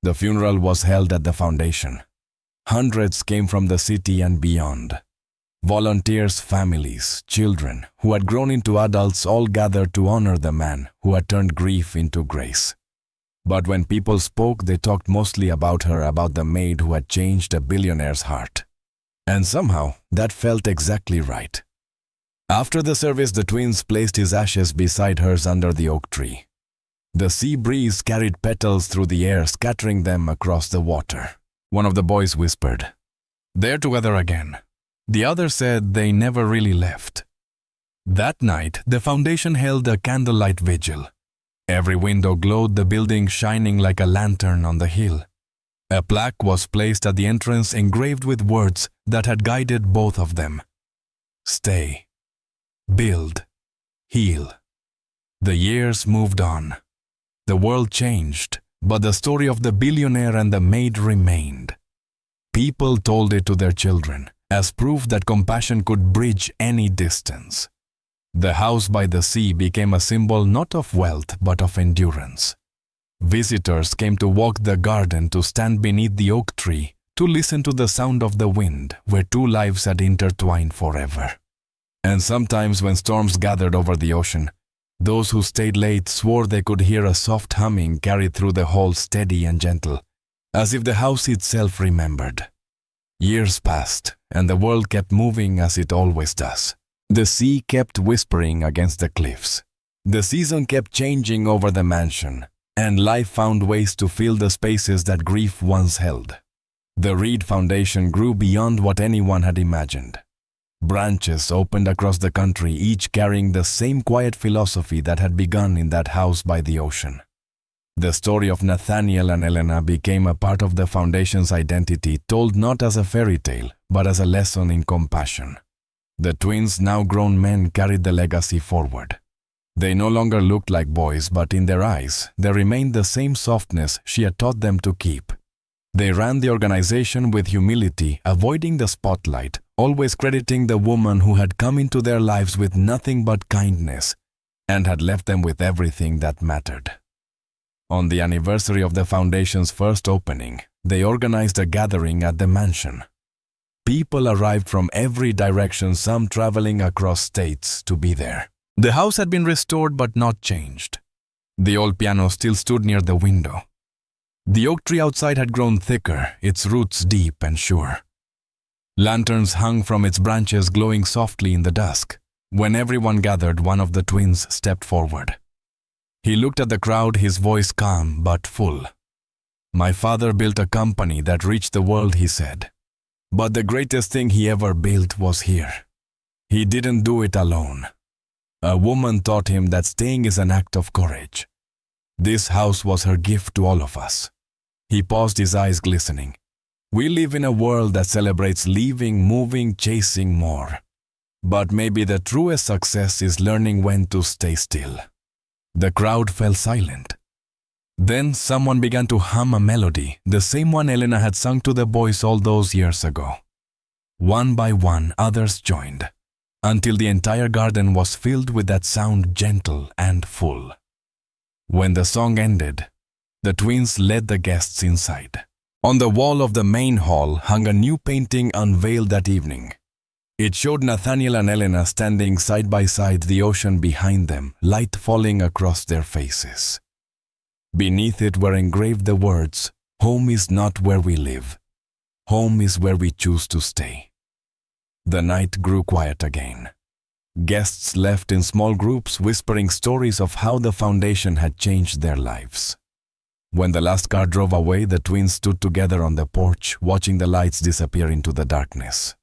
The funeral was held at the foundation. Hundreds came from the city and beyond. Volunteers, families, children who had grown into adults all gathered to honor the man who had turned grief into grace. But when people spoke, they talked mostly about her, about the maid who had changed a billionaire's heart. And somehow, that felt exactly right. After the service, the twins placed his ashes beside hers under the oak tree. The sea breeze carried petals through the air, scattering them across the water. One of the boys whispered, "They're together again." The other said they never really left. That night, the foundation held a candlelight vigil. Every window glowed, the building shining like a lantern on the hill. A plaque was placed at the entrance engraved with words that had guided both of them. Stay. Build. Heal. The years moved on. The world changed, but the story of the billionaire and the maid remained. People told it to their children, as proof that compassion could bridge any distance. The house by the sea became a symbol not of wealth but of endurance. Visitors came to walk the garden, to stand beneath the oak tree, to listen to the sound of the wind, where two lives had intertwined forever. And sometimes when storms gathered over the ocean, those who stayed late swore they could hear a soft humming carried through the hall, steady and gentle, as if the house itself remembered. Years passed, and the world kept moving as it always does. The sea kept whispering against the cliffs. The season kept changing over the mansion, and life found ways to fill the spaces that grief once held. The Reed Foundation grew beyond what anyone had imagined. Branches opened across the country, each carrying the same quiet philosophy that had begun in that house by the ocean. The story of Nathaniel and Elena became a part of the foundation's identity, told not as a fairy tale, but as a lesson in compassion. The twins, now grown men, carried the legacy forward. They no longer looked like boys, but in their eyes, there remained the same softness she had taught them to keep. They ran the organization with humility, avoiding the spotlight, always crediting the woman who had come into their lives with nothing but kindness and had left them with everything that mattered. On the anniversary of the foundation's first opening, they organized a gathering at the mansion. People arrived from every direction, some traveling across states to be there. The house had been restored but not changed. The old piano still stood near the window. The oak tree outside had grown thicker, its roots deep and sure. Lanterns hung from its branches, glowing softly in the dusk. When everyone gathered, one of the twins stepped forward. He looked at the crowd, his voice calm but full. "My father built a company that reached the world," he said. "But the greatest thing he ever built was here. He didn't do it alone. A woman taught him that staying is an act of courage. This house was her gift to all of us." He paused, his eyes glistening. "We live in a world that celebrates leaving, moving, chasing more. But maybe the truest success is learning when to stay still." The crowd fell silent. Then someone began to hum a melody, the same one Elena had sung to the boys all those years ago. One by one, others joined, until the entire garden was filled with that sound, gentle and full. When the song ended, the twins led the guests inside. On the wall of the main hall hung a new painting unveiled that evening. It showed Nathaniel and Elena standing side by side, the ocean behind them, light falling across their faces. Beneath it were engraved the words, "Home is not where we live. Home is where we choose to stay." The night grew quiet again. Guests left in small groups, whispering stories of how the foundation had changed their lives. When the last car drove away, the twins stood together on the porch, watching the lights disappear into the darkness.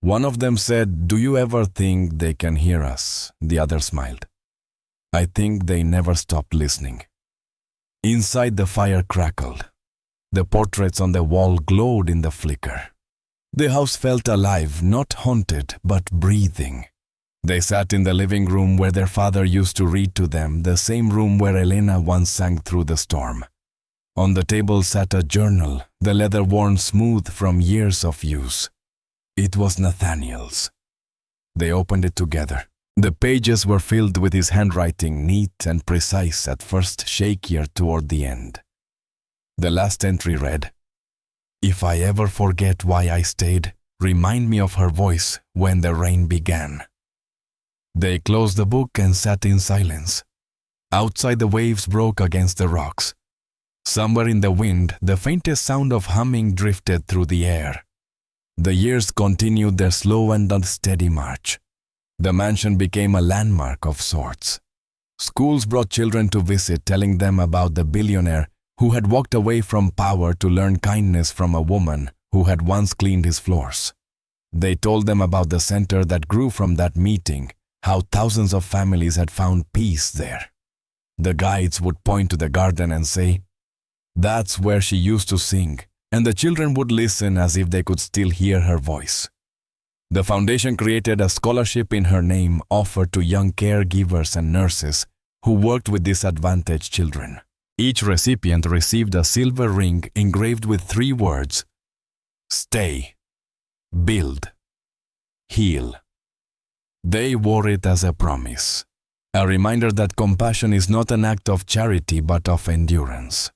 One of them said, "Do you ever think they can hear us?" The other smiled. "I think they never stopped listening." Inside, the fire crackled. The portraits on the wall glowed in the flicker. The house felt alive, not haunted, but breathing. They sat in the living room where their father used to read to them, the same room where Elena once sang through the storm. On the table sat a journal, the leather worn smooth from years of use. It was Nathaniel's. They opened it together. The pages were filled with his handwriting, neat and precise, at first shakier toward the end. The last entry read, "If I ever forget why I stayed, remind me of her voice when the rain began." They closed the book and sat in silence. Outside, the waves broke against the rocks. Somewhere in the wind, the faintest sound of humming drifted through the air. The years continued their slow and unsteady march. The mansion became a landmark of sorts. Schools brought children to visit, telling them about the billionaire who had walked away from power to learn kindness from a woman who had once cleaned his floors. They told them about the center that grew from that meeting, how thousands of families had found peace there. The guides would point to the garden and say, "That's where she used to sing," and the children would listen as if they could still hear her voice. The foundation created a scholarship in her name offered to young caregivers and nurses who worked with disadvantaged children. Each recipient received a silver ring engraved with 3 words: "Stay, build, heal." They wore it as a promise, a reminder that compassion is not an act of charity but of endurance.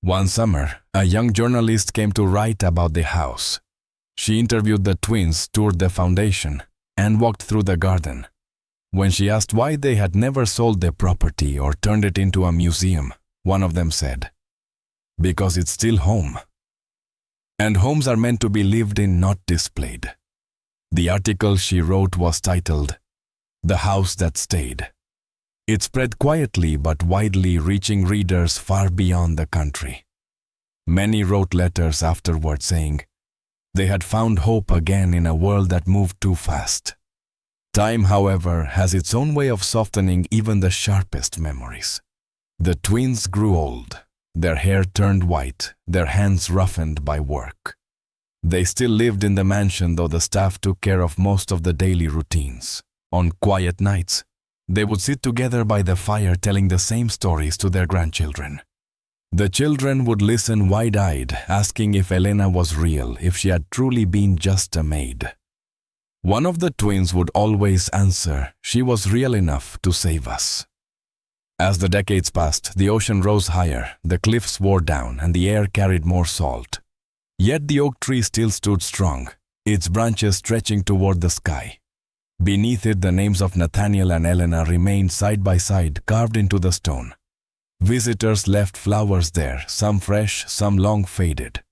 One summer, a young journalist came to write about the house. She interviewed the twins, toured the foundation, and walked through the garden. When she asked why they had never sold the property or turned it into a museum, one of them said, "Because it's still home. And homes are meant to be lived in, not displayed." The article she wrote was titled, "The House That Stayed." It spread quietly but widely, reaching readers far beyond the country. Many wrote letters afterward saying they had found hope again in a world that moved too fast. Time, however, has its own way of softening even the sharpest memories. The twins grew old, their hair turned white, their hands roughened by work. They still lived in the mansion, though the staff took care of most of the daily routines. On quiet nights, they would sit together by the fire telling the same stories to their grandchildren. The children would listen wide-eyed, asking if Elena was real, if she had truly been just a maid. One of the twins would always answer, she was real enough to save us. As the decades passed, the ocean rose higher, the cliffs wore down, and the air carried more salt. Yet the oak tree still stood strong, its branches stretching toward the sky. Beneath it, the names of Nathaniel and Elena remained side by side, carved into the stone. Visitors left flowers there, some fresh, some long faded.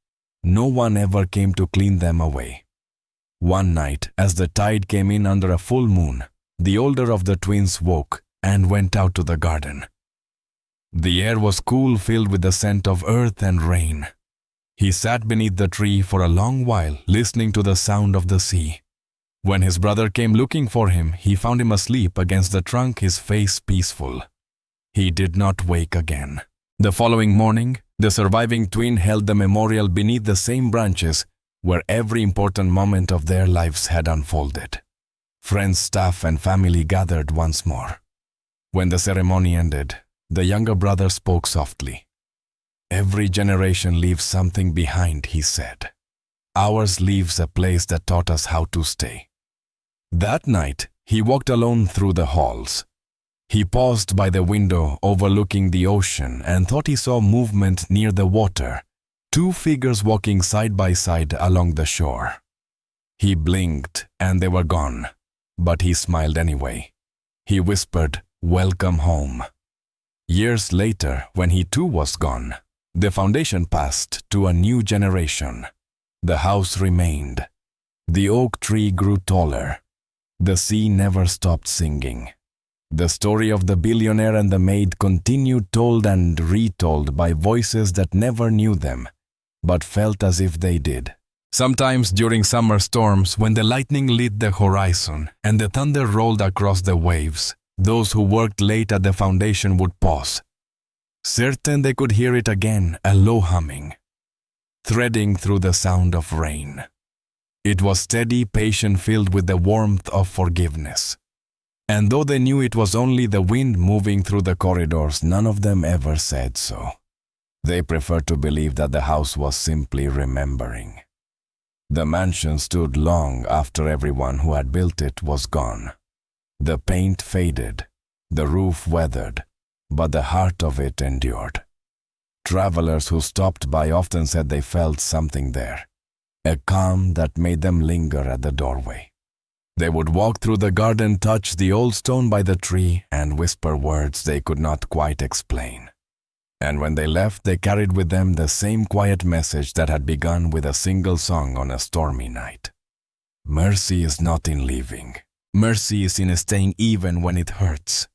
No one ever came to clean them away. One night, as the tide came in under a full moon, the older of the twins woke and went out to the garden. The air was cool, filled with the scent of earth and rain. He sat beneath the tree for a long while, listening to the sound of the sea. When his brother came looking for him, he found him asleep against the trunk, his face peaceful. He did not wake again. The following morning, the surviving twin held the memorial beneath the same branches where every important moment of their lives had unfolded. Friends, staff, and family gathered once more. When the ceremony ended, the younger brother spoke softly. "Every generation leaves something behind," he said. "Ours leaves a place that taught us how to stay." That night, he walked alone through the halls. He paused by the window overlooking the ocean and thought he saw movement near the water, 2 figures walking side by side along the shore. He blinked and they were gone, but he smiled anyway. He whispered, "Welcome home." Years later, when he too was gone, the foundation passed to a new generation. The house remained. The oak tree grew taller. The sea never stopped singing. The story of the billionaire and the maid continued, told and retold by voices that never knew them, but felt as if they did. Sometimes during summer storms, when the lightning lit the horizon and the thunder rolled across the waves, those who worked late at the foundation would pause, certain they could hear it again, a low humming, threading through the sound of rain. It was steady, patient, filled with the warmth of forgiveness. And though they knew it was only the wind moving through the corridors, none of them ever said so. They preferred to believe that the house was simply remembering. The mansion stood long after everyone who had built it was gone. The paint faded, the roof weathered, but the heart of it endured. Travelers who stopped by often said they felt something there, a calm that made them linger at the doorway. They would walk through the garden, touch the old stone by the tree, and whisper words they could not quite explain. And when they left, they carried with them the same quiet message that had begun with a single song on a stormy night. Mercy is not in leaving. Mercy is in staying even when it hurts.